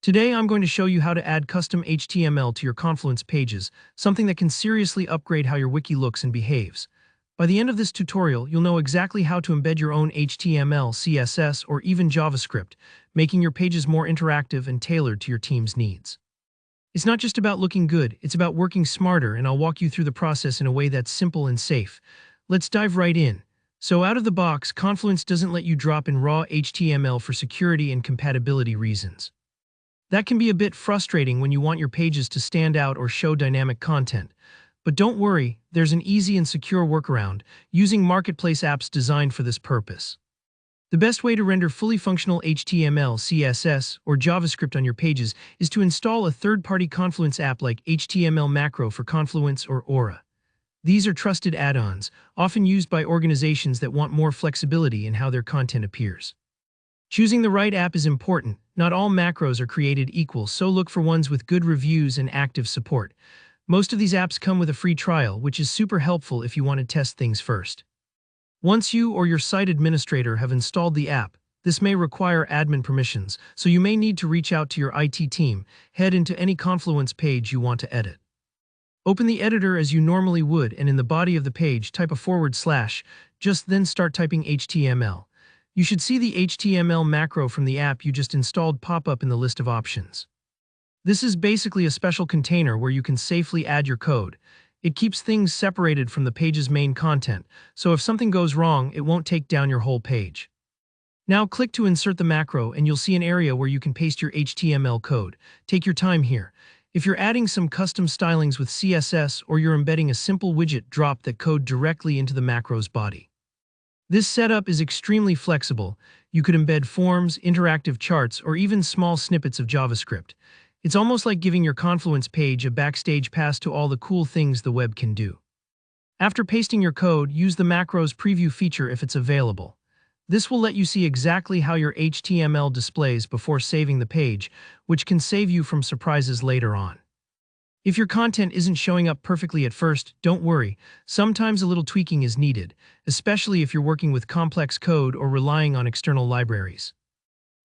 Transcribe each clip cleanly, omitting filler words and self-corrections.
Today, I'm going to show you how to add custom HTML to your Confluence pages, something that can seriously upgrade how your wiki looks and behaves. By the end of this tutorial, you'll know exactly how to embed your own HTML, CSS, or even JavaScript, making your pages more interactive and tailored to your team's needs. It's not just about looking good, it's about working smarter, and I'll walk you through the process in a way that's simple and safe. Let's dive right in. So out of the box, Confluence doesn't let you drop in raw HTML for security and compatibility reasons. That can be a bit frustrating when you want your pages to stand out or show dynamic content. But don't worry, there's an easy and secure workaround, using marketplace apps designed for this purpose. The best way to render fully functional HTML, CSS, or JavaScript on your pages is to install a third-party Confluence app like HTML Macro for Confluence or Aura. These are trusted add-ons, often used by organizations that want more flexibility in how their content appears. Choosing the right app is important. Not all macros are created equal, so look for ones with good reviews and active support. Most of these apps come with a free trial, which is super helpful if you want to test things first. Once you or your site administrator have installed the app, this may require admin permissions, so you may need to reach out to your IT team. Head into any Confluence page you want to edit. Open the editor as you normally would, and in the body of the page, type a /, just then start typing HTML. You should see the HTML macro from the app you just installed pop up in the list of options. This is basically a special container where you can safely add your code. It keeps things separated from the page's main content, so if something goes wrong, it won't take down your whole page. Now click to insert the macro and you'll see an area where you can paste your HTML code. Take your time here. If you're adding some custom stylings with CSS or you're embedding a simple widget, drop that code directly into the macro's body. This setup is extremely flexible. You could embed forms, interactive charts, or even small snippets of JavaScript. It's almost like giving your Confluence page a backstage pass to all the cool things the web can do. After pasting your code, use the macros preview feature if it's available. This will let you see exactly how your HTML displays before saving the page, which can save you from surprises later on. If your content isn't showing up perfectly at first, don't worry. Sometimes a little tweaking is needed, especially if you're working with complex code or relying on external libraries.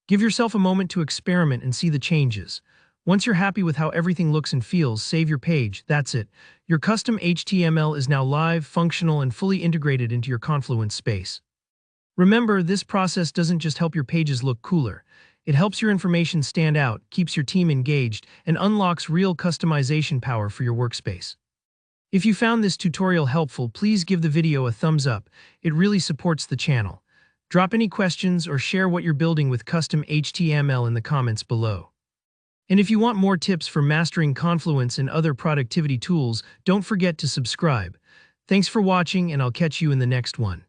Give yourself a moment to experiment and see the changes. Once you're happy with how everything looks and feels, save your page. That's it. Your custom HTML is now live, functional, and fully integrated into your Confluence space. Remember, this process doesn't just help your pages look cooler. It helps your information stand out, keeps your team engaged, and unlocks real customization power for your workspace. If you found this tutorial helpful, please give the video a thumbs up. It really supports the channel. Drop any questions or share what you're building with custom HTML in the comments below. And if you want more tips for mastering Confluence and other productivity tools, don't forget to subscribe. Thanks for watching, and I'll catch you in the next one.